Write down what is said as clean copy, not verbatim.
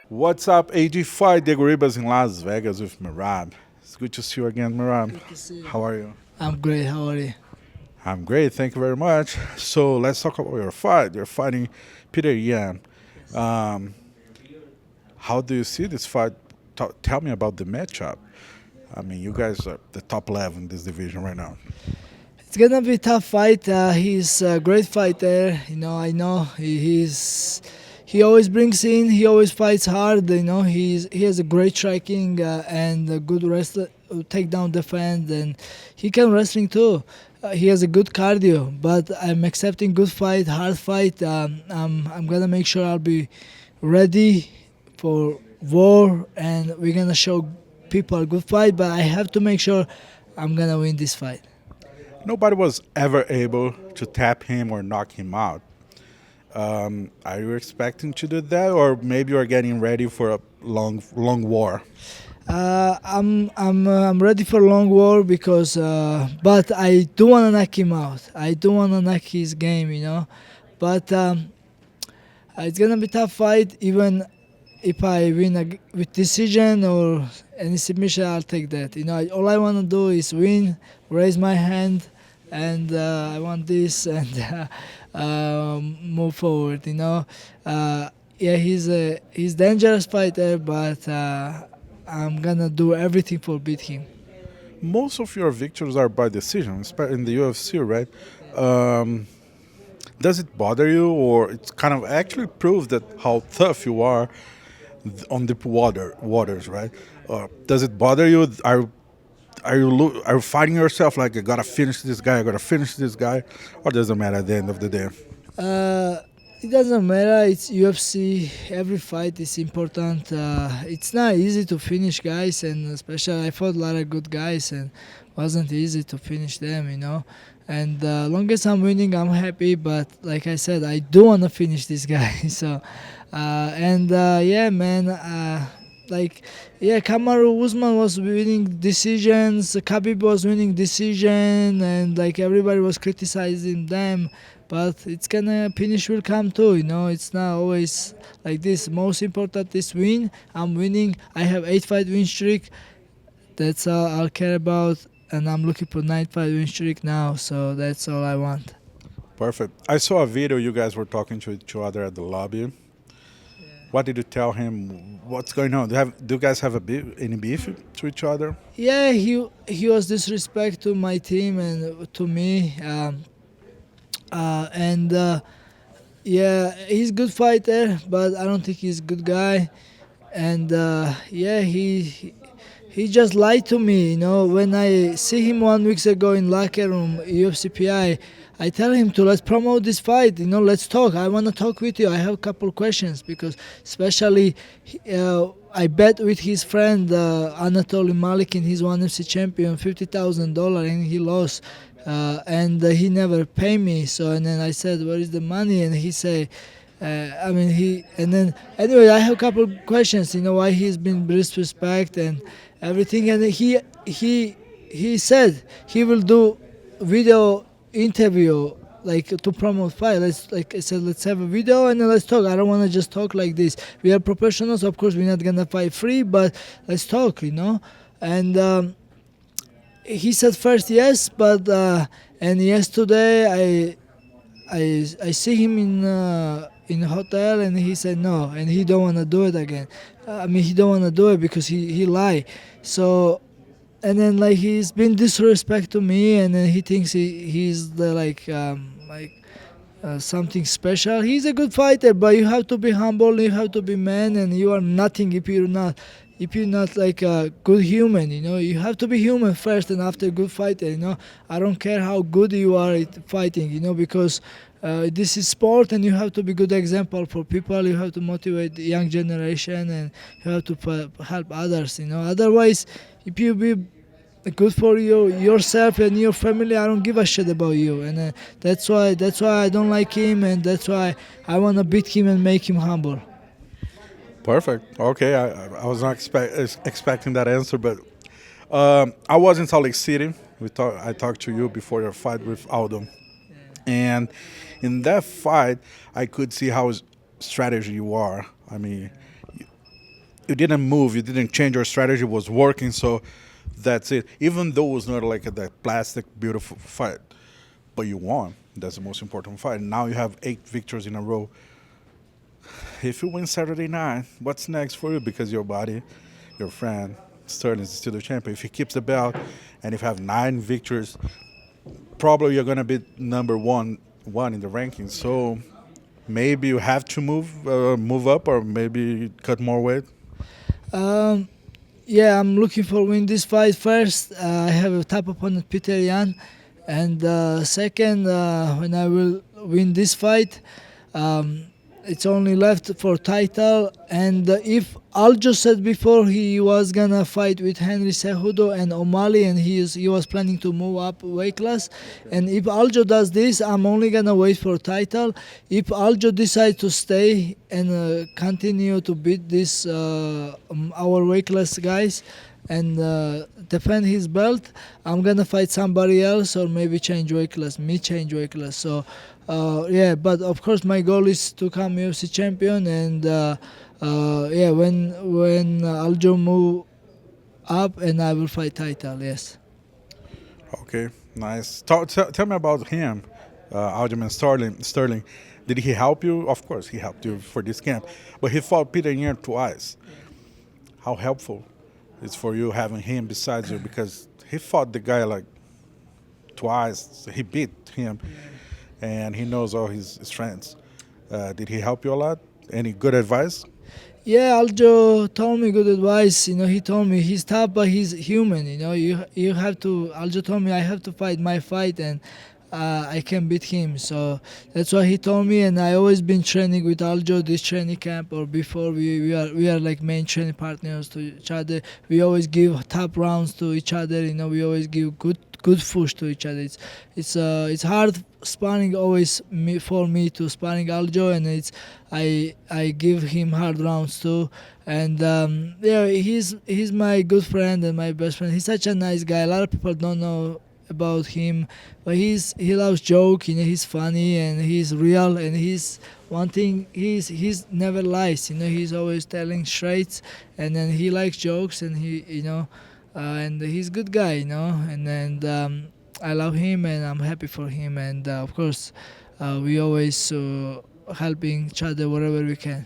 What's up, Ag Fight Diego Ribas in Las Vegas with Merab. It's good to see you again, Merab. Good to see you. How are you? I'm great. How are you? I'm great, thank you very much. So let's talk about your fight. You're fighting Petr Yan. Um, how do you see this fight? Tell me about the matchup. I mean, you guys are the top level in this division right now. It's gonna be a tough fight. He's a great fighter. I know he always brings in. He always fights hard. He has a great striking and a good wrestler, takedown defense, and he can wrestling too. He has a good cardio, but I'm accepting good fight, hard fight. I'm gonna make sure I'll be ready for war, and we're gonna show people a good fight. But I have to make sure I'm gonna win this fight. Nobody was ever able to tap him or knock him out. Are you expecting to do that, or maybe you're getting ready for a long war? I'm ready for long war because, but I do wanna knock him out. I do wanna knock his game. But it's gonna be tough fight. Even if I win with decision or any submission, I'll take that. All I wanna do is win, raise my hand, and I want this and move forward. Yeah, he's dangerous fighter, but I'm gonna do everything for beat him. Most of your victories are by decision, especially in the UFC, right? Um, does it bother you, or it's kind of actually proves that how tough you are on deep waters, right? Does it bother you? Are you fighting yourself like I gotta finish this guy, I gotta finish this guy, or does it matter at the end of the day? Uh, it doesn't matter. It's UFC. Every fight is important. It's not easy to finish guys, and especially I fought a lot of good guys, and wasn't easy to finish them. And long as I'm winning, I'm happy. But like I said, I do wanna finish this guy. So, yeah, man. Kamaru Usman was winning decisions, Khabib was winning decision, and like everybody was criticizing them. But it's gonna finish will come too. It's not always like this. Most important is win. I'm winning. I have 8 fight win streak. That's all I'll care about, and I'm looking for 9 fight win streak now. So that's all I want. Perfect. I saw a video you guys were talking to each other at the lobby. What did you tell him? What's going on? Do you guys have any beef to each other? Yeah, he was disrespect to my team and to me. And yeah, he's good fighter, but I don't think he's a good guy. And yeah, he just lied to me. When I see him 1 week ago in locker room UFCPI, I tell him to let's promote this fight. Let's talk. I want to talk with you. I have a couple questions because especially I bet with his friend Anatoly Malikin. He's one FC champion, $50,000, and he lost. And he never pay me. So and then I said, "Where is the money?" And he say, And then anyway, I have a couple questions. Why he's been disrespect and everything. And he said he will do video interview like to promote fight. Like I said, let's have a video and then let's talk. I don't want to just talk like this. We are professionals, of course. We're not gonna fight free, but let's talk. And he said first yes, but and yesterday I see him in a hotel, and he said no, and he don't want to do it again. He don't want to do it because he lie. So and then like he's been disrespect to me, and then he thinks he's the something special. He's a good fighter, but you have to be humble. You have to be man, and you are nothing if you're not like a good human. You have to be human first, and after good fighter. I don't care how good you are at fighting. Because this is sport, and you have to be good example for people. You have to motivate the young generation, and you have to help others. Otherwise, if you be good for yourself and your family, I don't give a shit about you. And that's why I don't like him, and that's why I want to beat him and make him humble. Perfect. Okay, I was not expecting that answer, but I was in Salt Lake City. I talked to you before your fight with Aldo, and in that fight, I could see how strategy you are. I mean, you didn't move, you didn't change your strategy, was working. So that's it. Even though it was not like that plastic beautiful fight, but you won. That's the most important fight. Now you have 8 victories in a row. If you win Saturday night, what's next for you? Because your body, your friend Sterling is still the champion. If he keeps the belt, and if you have 9 victories, probably you're gonna be number one in the rankings. So maybe you have to move up, or maybe cut more weight. Um, yeah, I'm looking for win this fight first. I have a top opponent Petr Yan, and second, when I will win this fight, um, it's only left for title. And if Aljo said before he was gonna fight with Henry Cejudo and O'Malley, and he was planning to move up weight class. And if Aljo does this, I'm only gonna wait for title. If Aljo decides to stay and continue to beat this our weight class guys and defend his belt, I'm gonna fight somebody else, or maybe change weight class, me change weight class. So yeah, but of course my goal is to become UFC champion, and yeah, when Aljo move up, and I will fight title. Yes. Okay, nice. Tell me about him, Aljamain Sterling. Did he help you? Of course, he helped you for this camp. But he fought Petr Yan twice. How helpful it's for you having him besides you? Because he fought the guy like twice. He beat him, and he knows all his strengths. Did he help you a lot? Any good advice? Yeah, Aljo told me good advice. You know, he told me he's tough, but he's human. You know, you have to. Aljo told me I have to fight my fight, and I can beat him. So that's what he told me. And I always been training with Aljo this training camp, or before we are like main training partners to each other. We always give top rounds to each other. You know, we always give good push to each other. It's hard sparring always for me to sparring Aljo, and I give him hard rounds too. And yeah, he's my good friend and my best friend. He's such a nice guy. A lot of people don't know about him, but he loves joke. You know, he's funny and he's real, and he's one thing, he's never lies. You know, he's always telling straight, and then he likes jokes, and and he's a good guy, you know, and I love him, and I'm happy for him, and of course we always helping each other wherever we can.